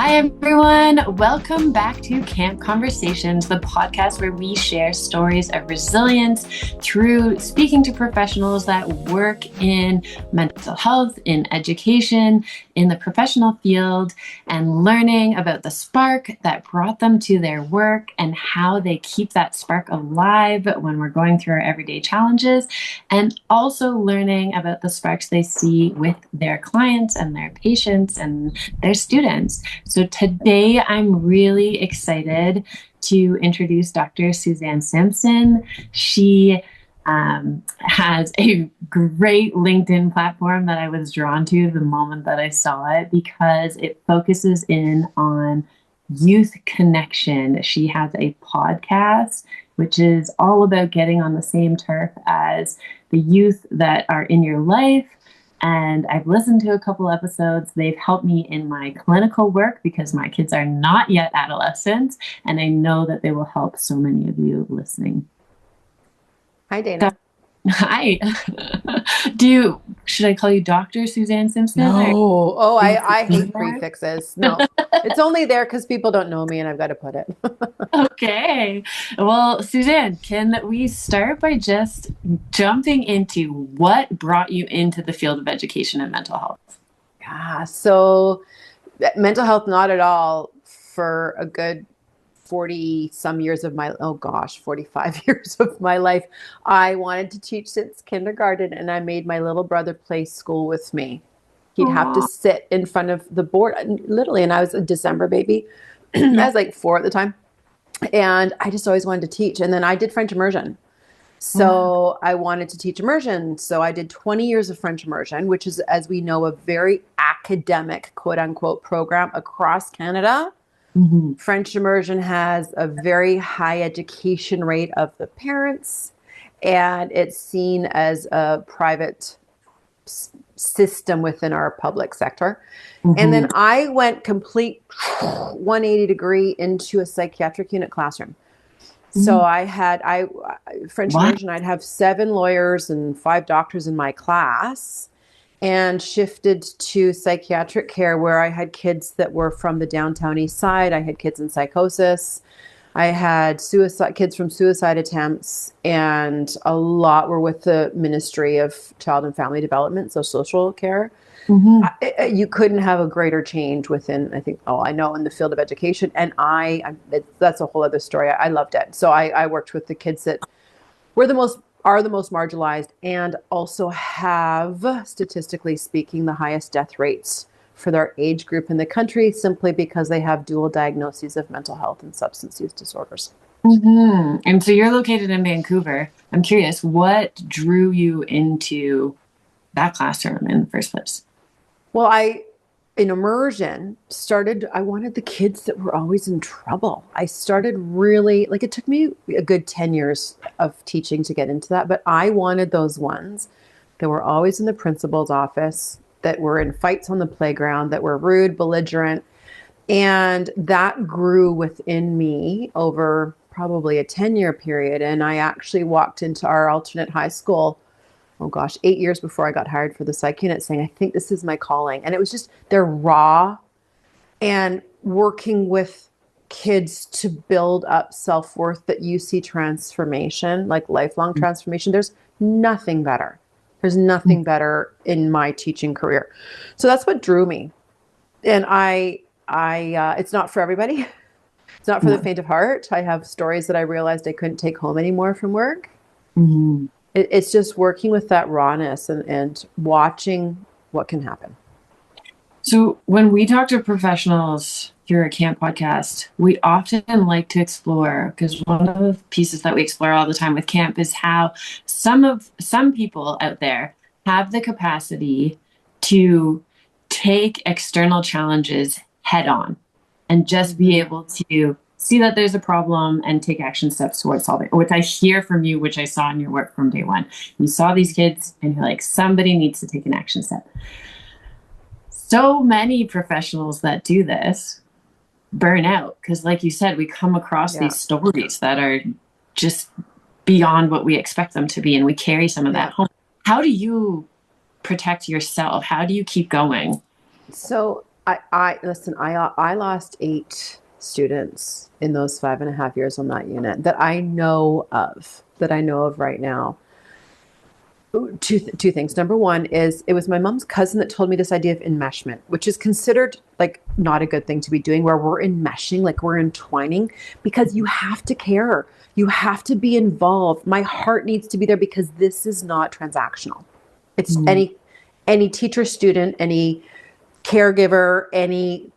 Hi, everyone. Welcome back to Camp Conversations, the podcast where we share stories of resilience through speaking to professionals that work in mental health, in education, in the professional field, and learning about the spark that brought them to their work and how they keep that spark alive when we're going through our everyday challenges, and also learning about the sparks they see with their clients and their patients and their students. So today I'm really excited to introduce Dr. Suzanne Simpson. She has a great LinkedIn platform that I was drawn to the moment that I saw it because it focuses in on youth connection. She has a podcast which is all about getting on the same turf as the youth that are in your life. And I've listened to a couple episodes. They've helped me in my clinical work because my kids are not yet adolescents. And I know that they will help so many of you listening. Hi, Dayna. Hi. Should I call you Dr. Suzanne Simpson? No. Oh, I hate prefixes. No, it's only there because people don't know me and I've got to put it. Okay. Well, Suzanne, can we start by just jumping into what brought you into the field of education and mental health? Yeah. So mental health, not at all for a good 40 some years of 45 years of my life. I wanted to teach since kindergarten and I made my little brother play school with me. He'd have to sit in front of the board, literally, and I was a December baby. I was like 4 at the time. And I just always wanted to teach. And then I did French immersion. So I wanted to teach immersion. So I did 20 years of French immersion, which is, as we know, a very academic, quote unquote, program across Canada. Mm-hmm. French immersion has a very high education rate of the parents, and it's seen as a private system within our public sector. Mm-hmm. And then I went complete 180 degree into a psychiatric unit classroom. Mm-hmm. So French immersion, I'd have 7 lawyers and 5 doctors in my class, and shifted to psychiatric care where I had kids that were from the downtown east side. I had kids in psychosis. I had kids from suicide attempts, and a lot were with the Ministry of Child and Family Development, so social care. Mm-hmm. You couldn't have a greater change within, in the field of education. And that's a whole other story. I loved it. So I worked with the kids that were the most marginalized and also have, statistically speaking, the highest death rates for their age group in the country, simply because they have dual diagnoses of mental health and substance use disorders. Mm-hmm. And so you're located in Vancouver. I'm curious, what drew you into that classroom in the first place? Well, in immersion, I wanted the kids that were always in trouble. I started really, it took me a good 10 years of teaching to get into that, but I wanted those ones that were always in the principal's office, that were in fights on the playground, that were rude, belligerent. And that grew within me over probably a 10-year period. And I actually walked into our alternate high school 8 years before I got hired for the psych unit, saying, I think this is my calling. And it was just, they're raw, and working with kids to build up self-worth, that you see transformation, like lifelong transformation. There's nothing better. There's nothing better in my teaching career. So that's what drew me. And it's not for everybody. It's not for the faint of heart. I have stories that I realized I couldn't take home anymore from work. Mm-hmm. It's just working with that rawness and watching what can happen. So when we talk to professionals here at Camp Podcast, we often like to explore, because one of the pieces that we explore all the time with Camp is how some people out there have the capacity to take external challenges head on and just be able to see that there's a problem and take action steps towards solving it, which I hear from you, which I saw in your work from day one. You saw these kids and you're like, somebody needs to take an action step. So many professionals that do this burn out because, like you said, we come across these stories that are just beyond what we expect them to be, and we carry some of that home. How do you protect yourself? How do you keep going? So I listen, I lost 8 students in those 5.5 years on that unit that I know of, right now. Two things. Number one is it was my mom's cousin that told me this idea of enmeshment, which is considered like not a good thing to be doing, where we're enmeshing, like we're entwining, because you have to care. You have to be involved. My heart needs to be there because this is not transactional. It's any teacher, student, any caregiver, any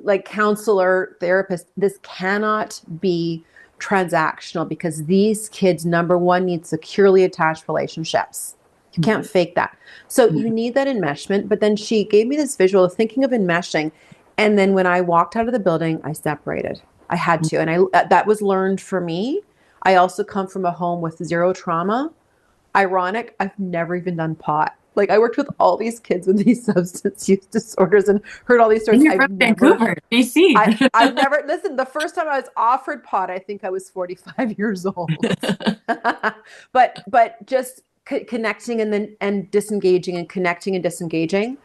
like counselor, therapist. This cannot be transactional because these kids, number one, need securely attached relationships. You can't fake that. So you need that enmeshment. But then she gave me this visual of thinking of enmeshing. And then when I walked out of the building, I separated. I had to. And that was learned for me. I also come from a home with 0 trauma. Ironic, I've never even done pot. Like, I worked with all these kids with these substance use disorders and heard all these stories. You're from Vancouver, BC. I've never, listen, the first time I was offered pot, I think I was 45 years old. but just connecting and disengaging and connecting and disengaging.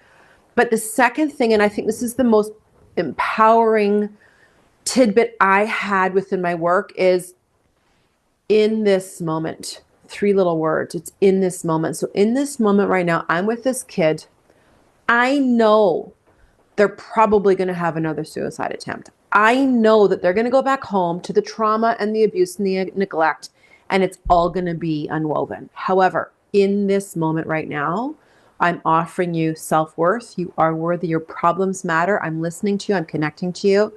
But the second thing, and I think this is the most empowering tidbit I had within my work, is in this moment. 3 little words. It's in this moment. So in this moment right now, I'm with this kid. I know they're probably going to have another suicide attempt. I know that they're going to go back home to the trauma and the abuse and the neglect, and it's all going to be unwoven. However, in this moment right now, I'm offering you self-worth. You are worthy. Your problems matter. I'm listening to you. I'm connecting to you.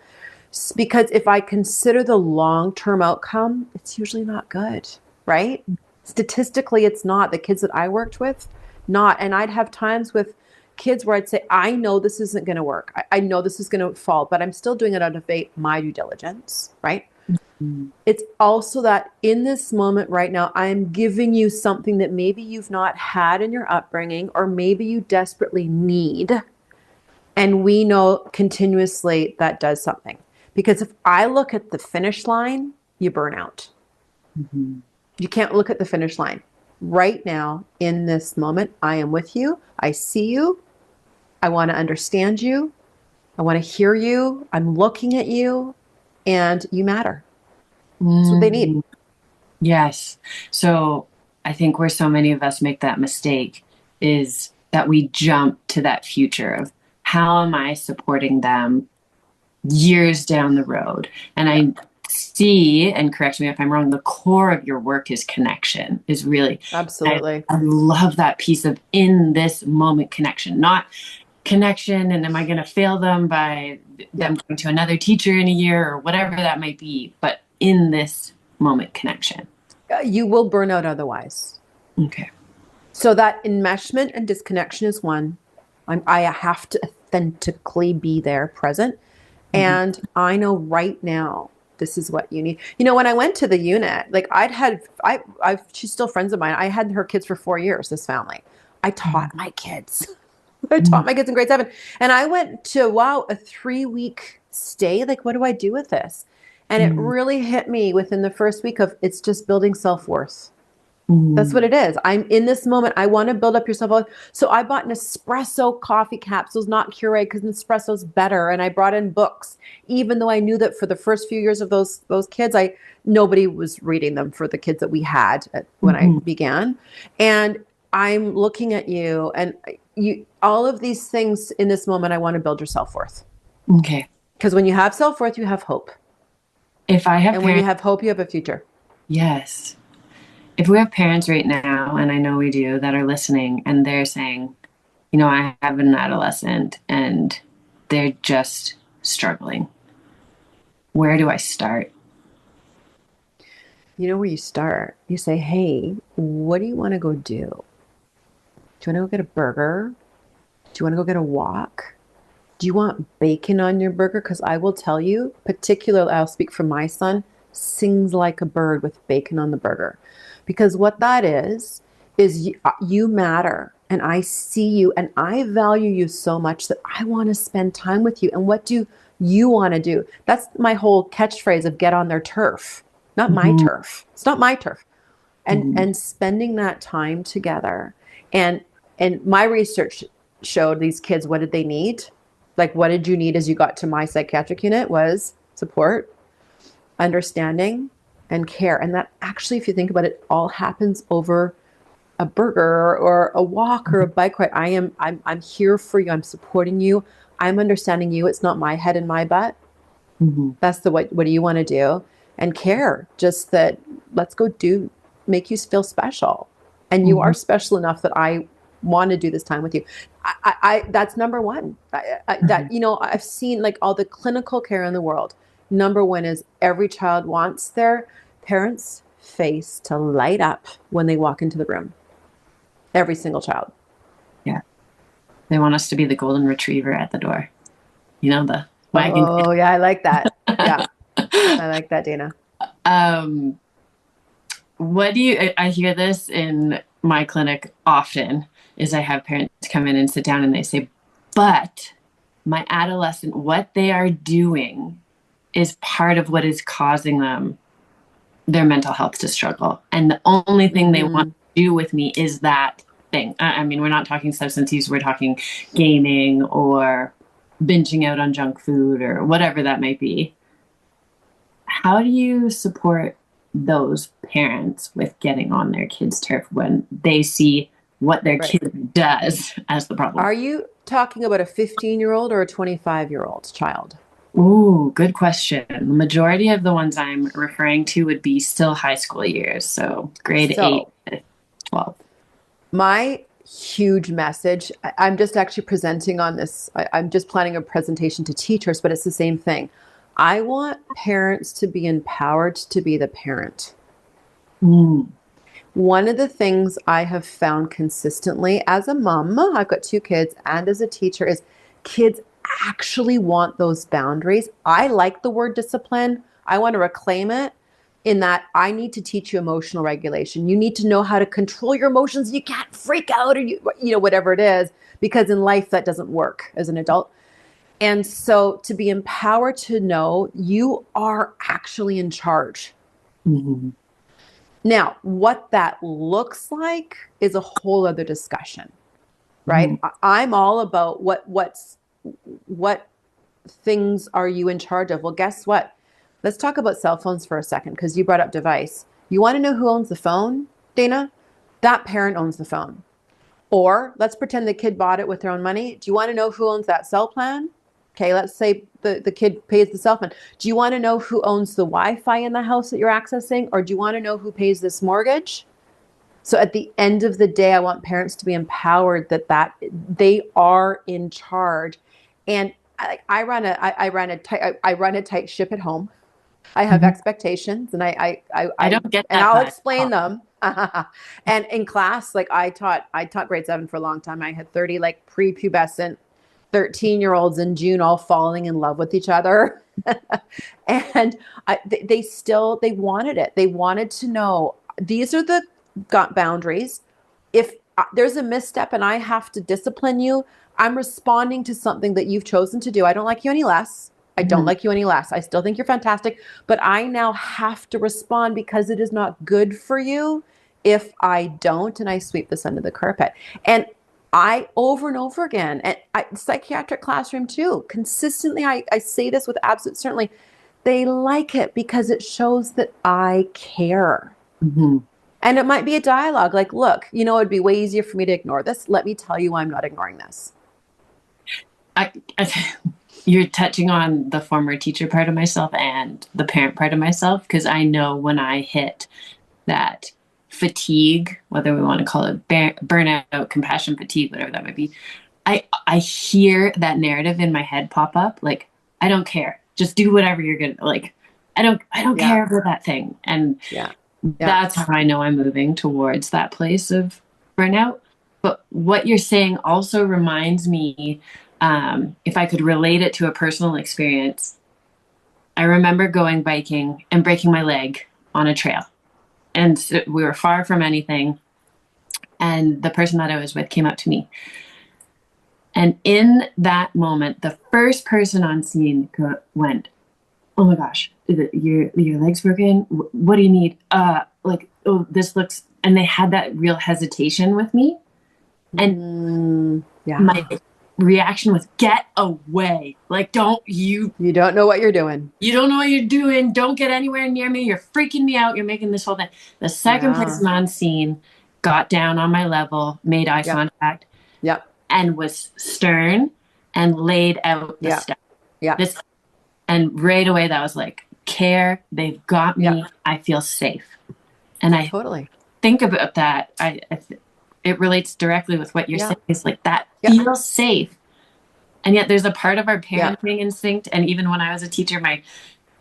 Because if I consider the long-term outcome, it's usually not good, right? Statistically, it's not. The kids that I worked with, not. And I'd have times with kids where I'd say, I know this isn't going to work. I know this is going to fall, but I'm still doing it out of my due diligence, right? Mm-hmm. It's also that in this moment right now, I'm giving you something that maybe you've not had in your upbringing, or maybe you desperately need. And we know continuously that does something. Because if I look at the finish line, you burn out. Mm-hmm. You can't look at the finish line. Right now, in this moment, I am with you. I see you. I want to understand you. I want to hear you. I'm looking at you, and you matter. That's what they need. Yes. So I think where so many of us make that mistake is that we jump to that future of how am I supporting them years down the road? And I see, and correct me if I'm wrong, the core of your work is connection, is really. Absolutely. I love that piece of in this moment connection, not connection. And am I going to fail them by them going to another teacher in a year or whatever that might be, but in this moment connection. You will burn out otherwise. Okay. So that enmeshment and disconnection is one. I have to authentically be there, present. Mm-hmm. And I know right now, this is what you need. You know, when I went to the unit, like she's still friends of mine. I had her kids for 4 years, this family. I taught my kids. I taught my kids in grade 7. And I went to, a 3-week stay. Like, what do I do with this? And it really hit me within the first week of, it's just building self-worth. That's what it is. I'm in this moment. I want to build up your self-worth. So I bought Nespresso coffee capsules, not Keurig, because Nespresso's better. And I brought in books, even though I knew that for the first few years of those kids, nobody was reading them for the kids that we had when I began. And I'm looking at you, and all of these things in this moment, I want to build your self-worth. Okay. Because when you have self-worth, you have hope. When you have hope, you have a future. Yes. If we have parents right now, and I know we do, that are listening and they're saying, you know, I have an adolescent and they're just struggling. Where do I start? You know where you start? You say, hey, what do you want to go do? Do you want to go get a burger? Do you want to go get a walk? Do you want bacon on your burger? Because I will tell you, particularly, I'll speak for my son, sings like a bird with bacon on the burger. Because what that is you matter, and I see you, and I value you so much that I want to spend time with you. And what do you want to do? That's my whole catchphrase of get on their turf, not my turf. It's not my turf. And spending that time together. And my research showed these kids what did they need. Like, what did you need as you got to my psychiatric unit was support, understanding, and care. And that actually, if you think about it, all happens over a burger or a walk or a bike ride. I'm here for you. I'm supporting you. I'm understanding you. It's not my head and my butt. Mm-hmm. That's the what do you want to do? And care. Just that let's go make you feel special. And you are special enough that I want to do this time with you. I that's number one. That, I've seen like all the clinical care in the world. Number one is every child wants their parents' face to light up when they walk into the room. Every single child. Yeah. They want us to be the golden retriever at the door. The wagging. Oh, yeah, I like that. Yeah, I like that, Dayna. What do you, I hear this in my clinic often, is I have parents come in and sit down and they say, but my adolescent, what they are doing is part of what is causing them their mental health to struggle. And the only thing they want to do with me is that thing. I mean, we're not talking substance use, we're talking gaming or binging out on junk food or whatever that might be. How do you support those parents with getting on their kids' turf when they see what their kid does as the problem? Are you talking about a 15-year-old or a 25-year-old child? Ooh, good question. The majority of the ones I'm referring to would be still high school years, so grade 8 to 12. My huge message, I'm just actually presenting on this. I'm just planning a presentation to teachers, but it's the same thing. I want parents to be empowered to be the parent. One of the things I have found consistently as a mom, I've got 2 kids, and as a teacher, is kids actually want those boundaries. I like the word discipline. I want to reclaim it in that I need to teach you emotional regulation. You need to know how to control your emotions. You can't freak out or whatever it is, because in life that doesn't work as an adult. And so to be empowered to know you are actually in charge. Now, what that looks like is a whole other discussion, right? I'm all about what things are you in charge of? Well, guess what? Let's talk about cell phones for a second, because you brought up device. You want to know who owns the phone, Dayna? That parent owns the phone. Or let's pretend the kid bought it with their own money. Do you want to know who owns that cell plan? Okay, let's say the kid pays the cell phone. Do you want to know who owns the Wi-Fi in the house that you're accessing? Or do you want to know who pays this mortgage? So at the end of the day, I want parents to be empowered that they are in charge. And I run a tight ship at home. I have expectations, and I don't get that, and I'll explain them. And in class, like I taught grade 7 for a long time. I had 30 like prepubescent 13-year-olds in June all falling in love with each other. And they wanted it. They wanted to know, these are the boundaries. If there's a misstep and I have to discipline you, I'm responding to something that you've chosen to do. I don't like you any less. I don't like you any less. I still think you're fantastic, but I now have to respond because it is not good for you if I don't, and I sweep this under the carpet. And I, over and over again, and psychiatric classroom too, consistently, I say this with absolute certainty, they like it because it shows that I care. And it might be a dialogue like, look, it'd be way easier for me to ignore this. Let me tell you why I'm not ignoring this. You're touching on the former teacher part of myself and the parent part of myself, because I know when I hit that fatigue, whether we want to call it burnout, compassion fatigue, whatever that might be, I hear that narrative in my head pop up, like, I don't care, just do whatever you're gonna, like, I don't care about that thing. And that's how I know I'm moving towards that place of burnout. But what you're saying also reminds me, if I could relate it to a personal experience, I remember going biking and breaking my leg on a trail. And so we were far from anything. And the person that I was with came up to me. And in that moment, the first person on scene went, "Oh my gosh, your leg's broken? What do you need?" This looks, and they had that real hesitation with me. And my reaction was, get away. Like, you don't know what you're doing. You don't know what you're doing. Don't get anywhere near me. You're freaking me out. You're making this whole thing. The second person on scene got down on my level, made eye contact, and was stern and laid out the step. And right away, that was like, care. They've got me. I feel safe. And I totally think about that. It relates directly with what you're saying. It's like that feels safe. And yet there's a part of our parenting instinct. And even when I was a teacher, my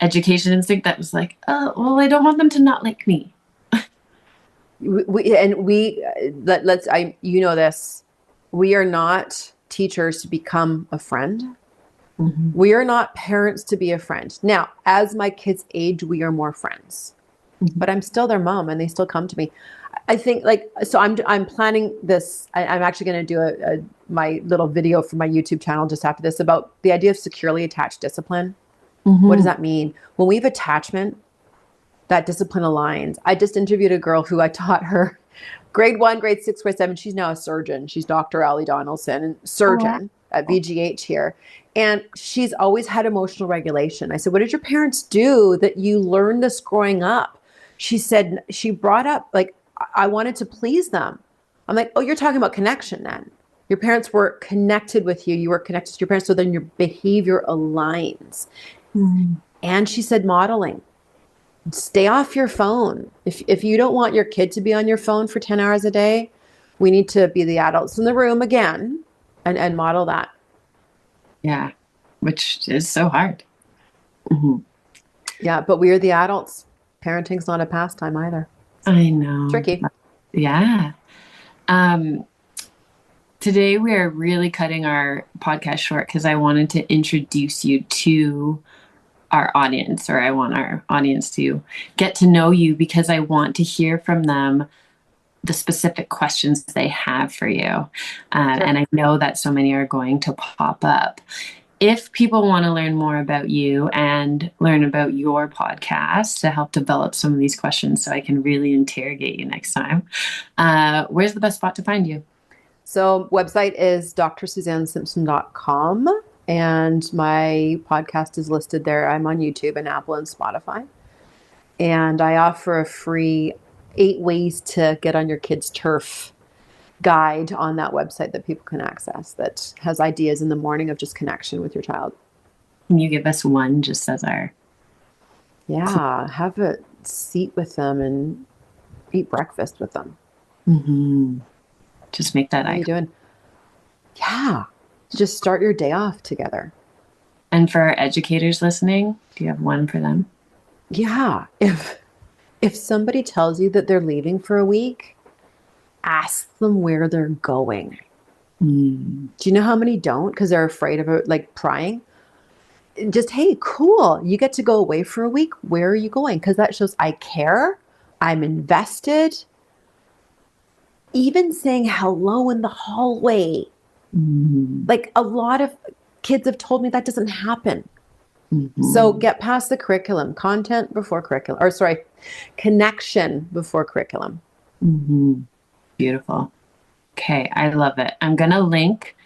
education instinct that was like, oh, well, I don't want them to not like me. You know this, we are not teachers to become a friend. Mm-hmm. We are not parents to be a friend. Now, as my kids age, we are more friends, but I'm still their mom and they still come to me. I think so I'm planning this. I'm actually going to do my little video for my YouTube channel just after this about the idea of securely attached discipline. Mm-hmm. What does that mean? When we have attachment, that discipline aligns. I just interviewed a girl who I taught her grade 1, grade 6, grade 7. She's now a surgeon. She's Dr. Allie Donaldson, surgeon at VGH here. And she's always had emotional regulation. I said, what did your parents do that you learned this growing up? She said, she brought up, like, I wanted to please them. I'm like, oh, you're talking about connection then. Your parents were connected with you. You were connected to your parents. So then your behavior aligns. Mm-hmm. And she said, modeling. Stay off your phone. If you don't want your kid to be on your phone for 10 hours a day, we need to be the adults in the room again and model that. Yeah, which is so hard. Mm-hmm. Yeah, but we are the adults. Parenting's not a pastime either. I know. Tricky. Yeah. Today we are really cutting our podcast short because I wanted to introduce you to our audience, or I want our audience to get to know you because I want to hear from them the specific questions they have for you. Sure. And I know that so many are going to pop up. If people want to learn more about you and learn about your podcast to help develop some of these questions so I can really interrogate you next time, where's the best spot to find you? So website is drsuzannesimpson.com. And my podcast is listed there. I'm on YouTube and Apple and Spotify. And I offer a free 8 ways to get on your kid's turf guide on that website that people can access that has ideas in the morning of just connection with your child. Can you give us one just as our... Yeah, have a seat with them and eat breakfast with them. Mm-hmm. Just make that icon. What are you doing? Yeah. Just start your day off together. And for our educators listening, do you have one for them? Yeah. If somebody tells you that they're leaving for a week, ask them where they're going. Mm. Do you know how many don't? Because they're afraid of it, like prying. Just, hey, cool. You get to go away for a week. Where are you going? Because that shows I care. I'm invested. Even saying hello in the hallway. Mm-hmm. Like a lot of kids have told me that doesn't happen. Mm-hmm. So get past the curriculum, content before curriculum, connection before curriculum. Mm-hmm. Beautiful. Okay. I love it. I'm going to link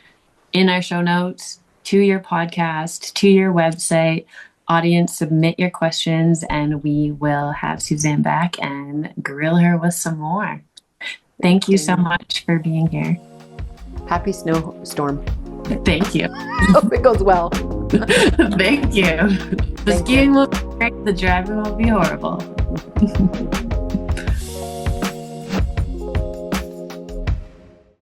in our show notes to your podcast, to your website. Audience, submit your questions and we will have Suzanne back and grill her with some more. Thank you so much for being here. Happy snowstorm. Thank you. Hope it goes well. Thank you. The skiing will be great. The driving will be horrible.